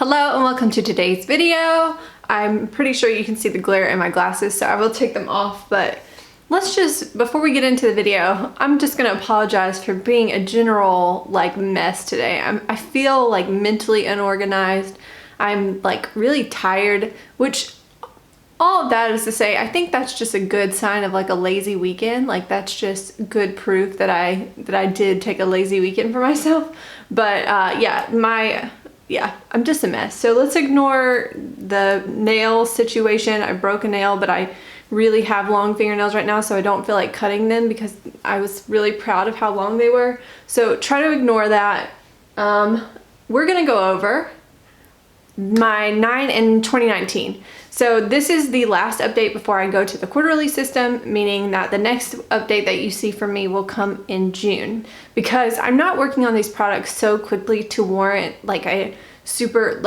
Hello and welcome to today's video. I'm pretty sure you can see the glare in my glasses, so I will take them off, but before we get into the video, I'm just gonna apologize for being a general mess today. I feel mentally unorganized. I'm really tired, which all of that is to say, I think that's just a good sign of a lazy weekend. That's just good proof that I did take a lazy weekend for myself. But yeah, I'm just a mess. So let's ignore the nail situation. I broke a nail, but I really have long fingernails right now, so I don't feel like cutting them because I was really proud of how long they were. So try to ignore that. We're gonna go over my 9 in 2019. So this is the last update before I go to the quarterly system, meaning that the next update that you see from me will come in June, because I'm not working on these products so quickly to warrant a super,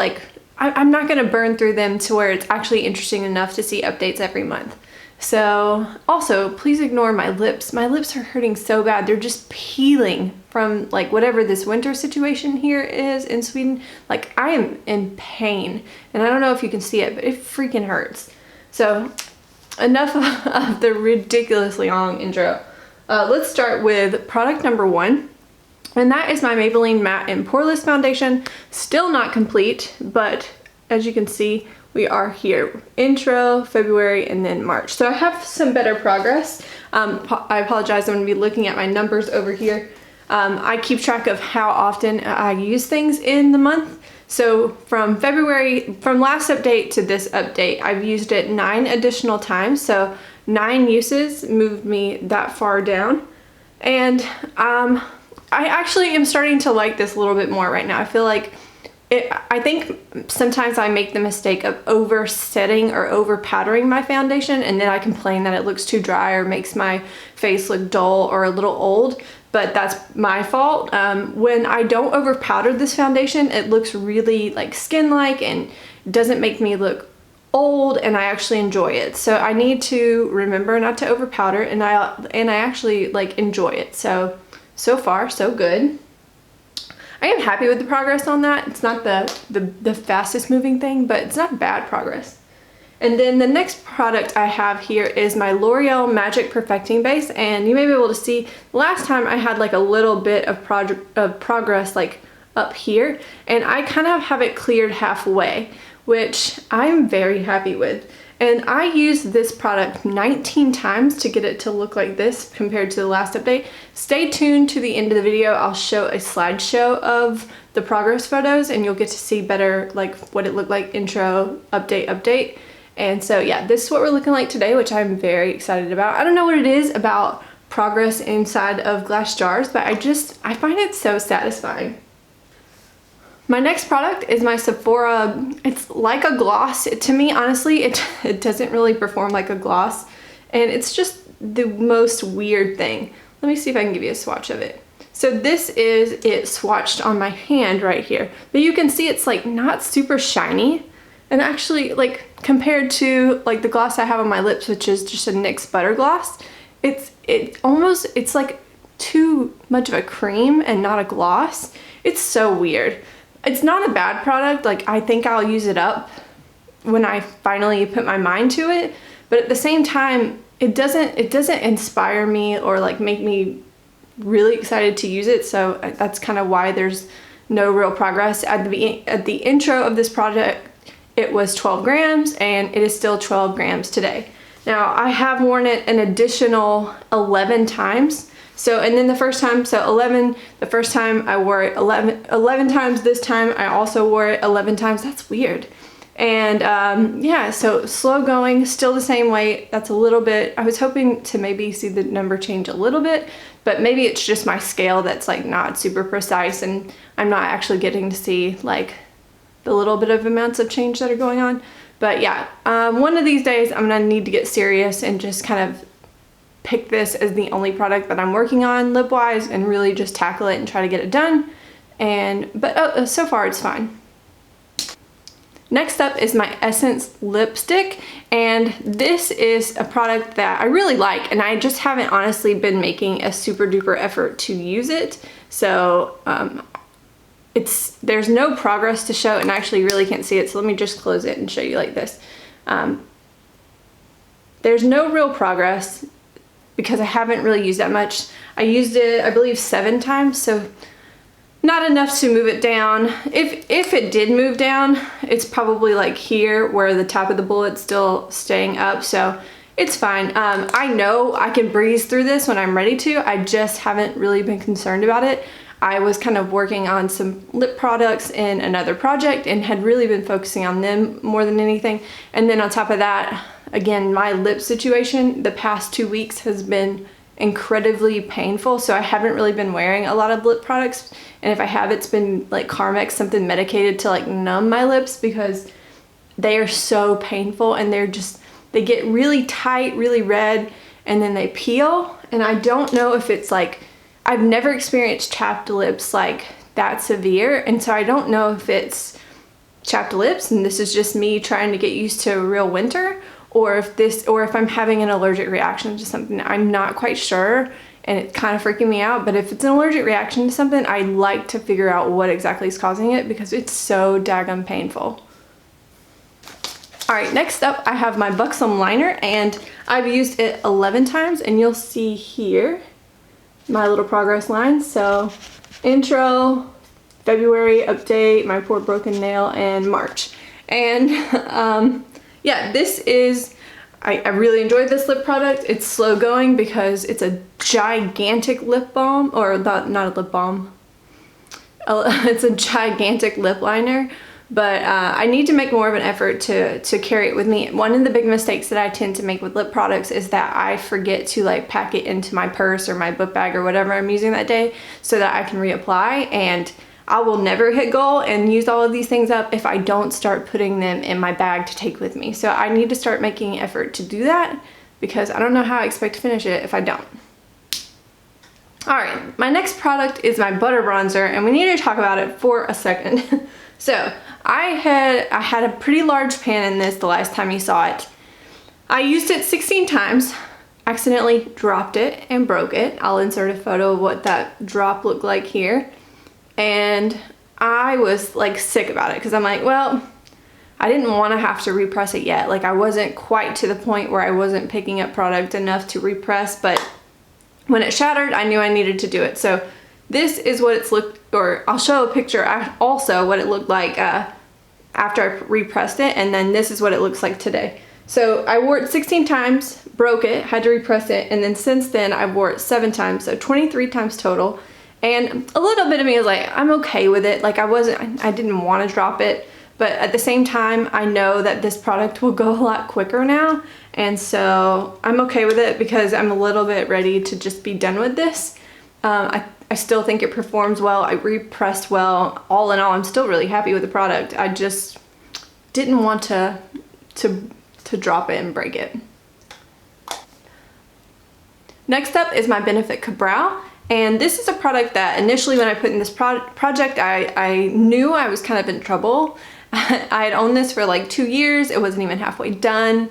I'm not gonna burn through them to where it's actually interesting enough to see updates every month. So also, please ignore my lips. My lips are hurting so bad. They're just peeling from whatever this winter situation here is in Sweden. I am in pain, and I don't know if you can see it, but it freaking hurts. So enough of the ridiculously long intro. Let's start with product number 1. And that is my Maybelline Matte and Poreless Foundation. Still not complete, but as you can see, we are here. Intro, February, and then March. So I have some better progress. I apologize, I'm gonna be looking at my numbers over here. I keep track of how often I use things in the month. So from last update to this update, I've used it 9 additional times. So 9 uses moved me that far down. And I actually am starting to like this a little bit more right now. I feel like I think sometimes I make the mistake of oversetting or over powdering my foundation, and then I complain that it looks too dry or makes my face look dull or a little old, but that's my fault. When I don't over powder this foundation, it looks really skin-like and doesn't make me look old, and I actually enjoy it. So I need to remember not to over powder, and I actually enjoy it. So far so good. I am happy with the progress on that. It's not the fastest moving thing, but it's not bad progress. And then the next product I have here is my Loreal Magic Perfecting Base, and you may be able to see last time I had a little bit of progress up here, and I kind of have it cleared halfway, which I'm very happy with. And I used this product 19 times to get it to look like this compared to the last update. Stay tuned to the end of the video. I'll show a slideshow of the progress photos, and you'll get to see better what it looked like intro, update. And so yeah, this is what we're looking like today, which I'm very excited about. I don't know what it is about progress inside of glass jars, but I find it so satisfying. My next product is my Sephora, it's like a gloss. To me, honestly, it doesn't really perform like a gloss, and it's just the most weird thing. Let me see if I can give you a swatch of it. So this is it swatched on my hand right here, but you can see it's not super shiny, and actually compared to the gloss I have on my lips, which is just a NYX Butter Gloss, it's too much of a cream and not a gloss. It's so weird. It's not a bad product. I think I'll use it up when I finally put my mind to it, but at the same time, it doesn't inspire me or make me really excited to use it. So that's kind of why there's no real progress. At the intro of this project, it was 12 grams, and it is still 12 grams today. Now I have worn it an additional 11 times. So, and then the first time, so 11, the first time I wore it 11 times. This time I also wore it 11 times. That's weird. And yeah, so slow going, still the same weight. That's a little bit, I was hoping to maybe see the number change a little bit, but maybe it's just my scale that's not super precise, and I'm not actually getting to see the little bit of amounts of change that are going on. But yeah, one of these days I'm gonna need to get serious and just kind of pick this as the only product that I'm working on lip-wise and really just tackle it and try to get it done. But so far it's fine. Next up is my Essence lipstick, and this is a product that I really like, and I just haven't honestly been making a super duper effort to use it. So there's no progress to show, and I actually really can't see it, so let me just close it and show you like this. There's no real progress because I haven't really used that much. I used it, I believe, 7 times, so not enough to move it down. If it did move down, it's probably like here where the top of the bullet's still staying up, so it's fine. I know I can breeze through this when I'm ready to. I just haven't really been concerned about it. I was kind of working on some lip products in another project and had really been focusing on them more than anything. And then on top of that, again, my lip situation the past 2 weeks has been incredibly painful, so I haven't really been wearing a lot of lip products, and if I have, it's been like Carmex, something medicated to like numb my lips, because they are so painful and they get really tight, really red, and then they peel. And I don't know if it's like, I've never experienced chapped lips like that severe, and so I don't know if it's chapped lips and this is just me trying to get used to real winter, or if I'm having an allergic reaction to something. I'm not quite sure, and it's kind of freaking me out. But if it's an allergic reaction to something, I'd like to figure out what exactly is causing it, because it's so daggum painful. All right, next up I have my Buxom Liner, and I've used it 11 times, and you'll see here my little progress line. So intro, February, update, my poor broken nail, and March. And yeah, this is, I really enjoyed this lip product. It's slow going because it's a gigantic lip balm, or not a lip balm. It's a gigantic lip liner, but I need to make more of an effort to carry it with me. One of the big mistakes that I tend to make with lip products is that I forget to like pack it into my purse or my book bag or whatever I'm using that day so that I can reapply, and I will never hit goal and use all of these things up if I don't start putting them in my bag to take with me. So I need to start making an effort to do that, because I don't know how I expect to finish it if I don't. All right, my next product is my butter bronzer, and we need to talk about it for a second. So I had a pretty large pan in this the last time you saw it. I used it 16 times, accidentally dropped it and broke it. I'll insert a photo of what that drop looked like here. And I was like sick about it, because I'm like, well, I didn't want to have to repress it yet. Like, I wasn't quite to the point where I wasn't picking up product enough to repress, but when it shattered, I knew I needed to do it. So this is what it's looked, or I'll show a picture also what it looked like after I repressed it, and then this is what it looks like today. So I wore it 16 times, broke it, had to repress it, and then since then I wore it 7 times, so 23 times total. And a little bit of me is like, I'm okay with it. Like, I didn't want to drop it, but at the same time, I know that this product will go a lot quicker now. And so I'm okay with it, because I'm a little bit ready to just be done with this. I still think it performs well. I repressed well. All in all, I'm still really happy with the product. I just didn't want to drop it and break it. Next up is my Benefit Ka-Brow. And this is a product that initially when I put in this project, I knew I was kind of in trouble. I had owned this for like 2 years. It wasn't even halfway done.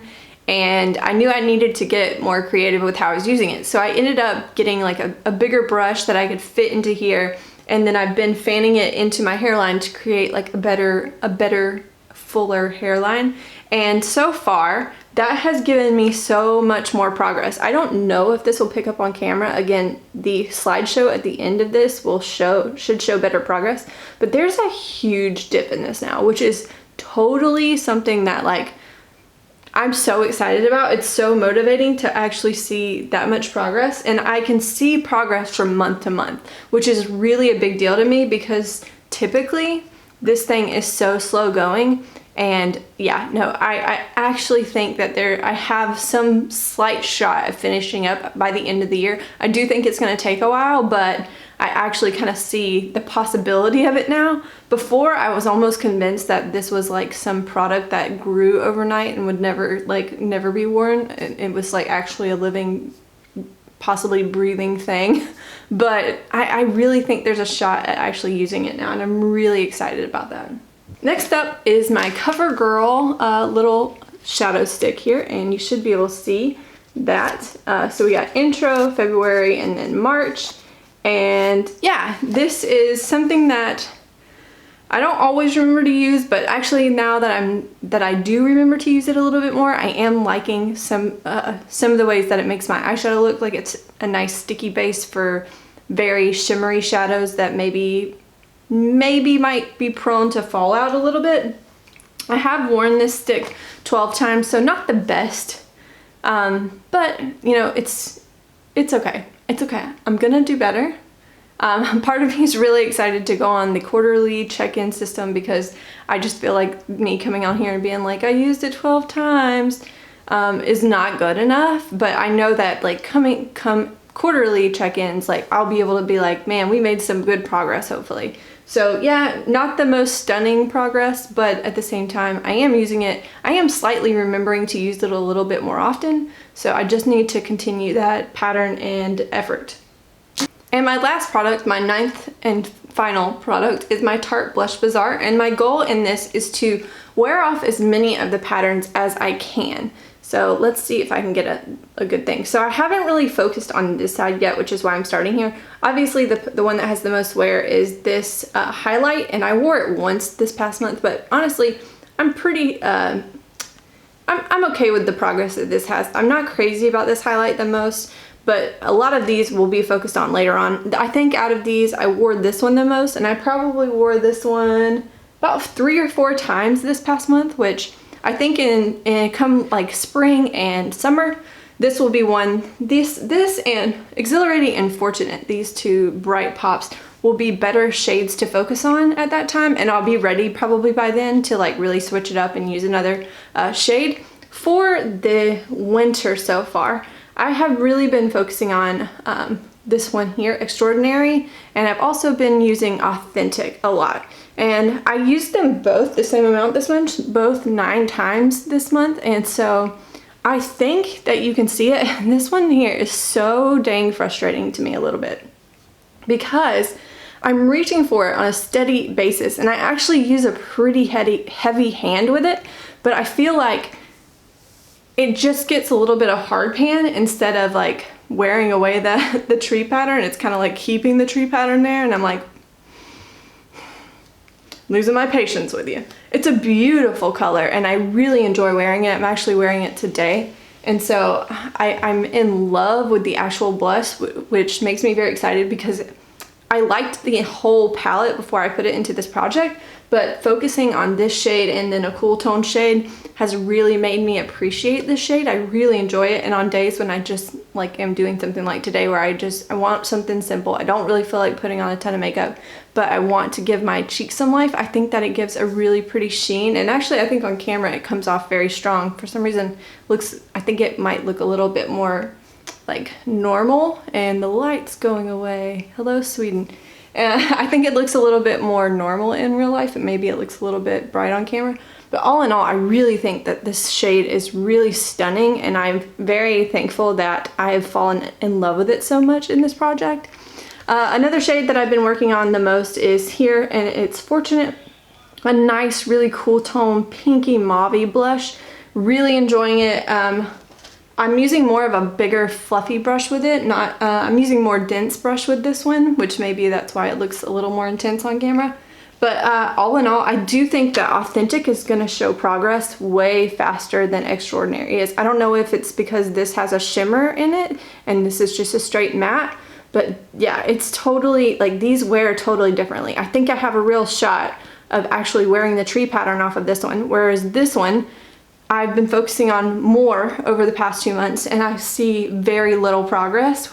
And I knew I needed to get more creative with how I was using it. So I ended up getting like a bigger brush that I could fit into here. And then I've been fanning it into my hairline to create like a better, fuller hairline. And so far, that has given me so much more progress. I don't know if this will pick up on camera. Again, the slideshow at the end of this should show better progress, but there's a huge dip in this now, which is totally something that like I'm so excited about. It's so motivating to actually see that much progress, and I can see progress from month to month, which is really a big deal to me, because typically this thing is so slow going. And yeah, no, I actually think that I have some slight shot of finishing up by the end of the year. I do think it's going to take a while, but I actually kind of see the possibility of it now. Before, I was almost convinced that this was like some product that grew overnight and would never be worn. It was like actually a living, possibly breathing thing. But I really think there's a shot at actually using it now, and I'm really excited about that. Next up is my Covergirl little shadow stick here, and you should be able to see that. So we got intro, February, and then March. And yeah, this is something that I don't always remember to use, but actually now that I do remember to use it a little bit more, I am liking some of the ways that it makes my eyeshadow look like it's a nice sticky base for very shimmery shadows that maybe might be prone to fall out a little bit. I have worn this stick 12 times, so not the best, but you know, it's okay. It's okay. I'm gonna do better. Part of me is really excited to go on the quarterly check-in system because I just feel like me coming on here and being like, I used it 12 times is not good enough. But I know that like come quarterly check-ins, like I'll be able to be like, man, we made some good progress, hopefully. So yeah, not the most stunning progress, but at the same time, I am using it. I am slightly remembering to use it a little bit more often. So I just need to continue that pattern and effort. And my last product, my 9th and final product, is my Tarte Blush Bazaar. And my goal in this is to wear off as many of the patterns as I can. So let's see if I can get a good thing. So I haven't really focused on this side yet, which is why I'm starting here. Obviously the one that has the most wear is this highlight, and I wore it once this past month, but honestly, I'm pretty, I'm okay with the progress that this has. I'm not crazy about this highlight the most, but a lot of these will be focused on later on. I think out of these, I wore this one the most, and I probably wore this one about 3 or 4 times this past month, which I think in come like spring and summer, this will be one, this and Exhilarating and Fortunate, these two bright pops will be better shades to focus on at that time, and I'll be ready probably by then to like really switch it up and use another shade. For the winter so far, I have really been focusing on this one here, Extraordinary, and I've also been using Authentic a lot. And I used them both the same amount this month, both 9 times this month, and so I think that you can see it. This one here is so dang frustrating to me a little bit because I'm reaching for it on a steady basis, and I actually use a pretty heavy hand with it, but I feel like it just gets a little bit of hard pan instead of like wearing away the tree pattern. It's kind of like keeping the tree pattern there, and I'm like losing my patience with you. It's a beautiful color and I really enjoy wearing it. I'm actually wearing it today, and so I'm in love with the actual blush, which makes me very excited because I liked the whole palette before I put it into this project, but focusing on this shade and then a cool tone shade has really made me appreciate this shade. I really enjoy it, and on days when I just like am doing something like today where I want something simple, I don't really feel like putting on a ton of makeup, but I want to give my cheeks some life, I think that it gives a really pretty sheen, and actually I think on camera it comes off very strong. For some reason, I think it might look a little bit more like normal, and the light's going away. Hello, Sweden. I think it looks a little bit more normal in real life, and maybe it looks a little bit bright on camera. But all in all, I really think that this shade is really stunning, and I'm very thankful that I have fallen in love with it so much in this project. Another shade that I've been working on the most is here, and it's Fortunate. A nice, really cool tone, pinky mauve blush. Really enjoying it. I'm using more of a bigger fluffy brush with it, I'm using more dense brush with this one, which maybe that's why it looks a little more intense on camera. But all in all, I do think that Authentic is going to show progress way faster than Extraordinary is. I don't know if it's because this has a shimmer in it and this is just a straight matte, but yeah, it's totally, like these wear totally differently. I think I have a real shot of actually wearing the tree pattern off of this one, whereas this one, I've been focusing on more over the past 2 months, and I see very little progress,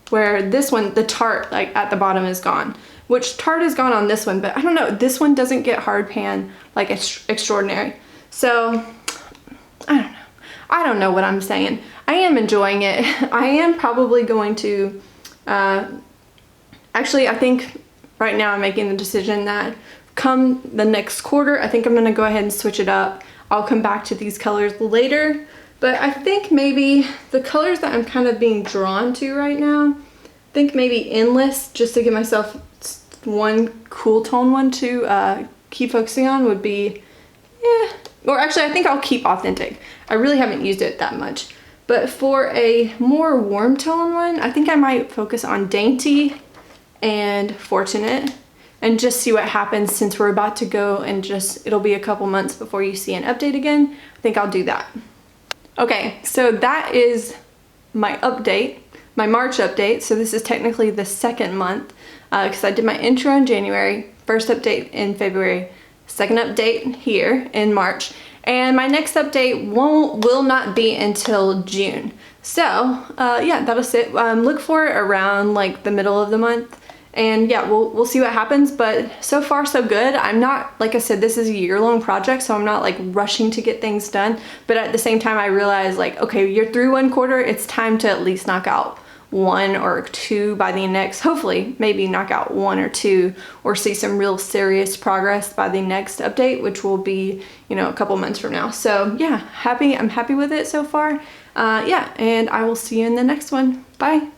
where this one, the Tarte, like at the bottom is gone, which Tarte is gone on this one, but I don't know, this one doesn't get hard pan like Extraordinary. So I don't know what I'm saying. I am enjoying it. I am probably going to, actually I think right now I'm making the decision that come the next quarter, I think I'm gonna go ahead and switch it up. I'll come back to these colors later, but I think maybe the colors that I'm kind of being drawn to right now, I think maybe Endless, just to give myself one cool tone one to keep focusing on, would be, or actually I think I'll keep Authentic. I really haven't used it that much. But for a more warm tone one, I think I might focus on Dainty and Fortunate. and just see what happens since we're about to go and it'll be a couple months before you see an update again. I think I'll do that. Okay, so that is my update, my March update. So this is technically the second month because I did my intro in January, first update in February, second update here in March, and my next update will not be until June. So yeah, that'll sit. Look for it around like the middle of the month. And yeah, we'll see what happens, but so far so good. I'm not, like I said, this is a year-long project, so I'm not like rushing to get things done, but at the same time I realize like, okay, you're through one quarter, it's time to at least knock out one or two by the next, hopefully maybe knock out one or two, or see some real serious progress by the next update, which will be, you know, a couple months from now. So yeah, I'm happy with it so far. Yeah, and I will see you in the next one. Bye.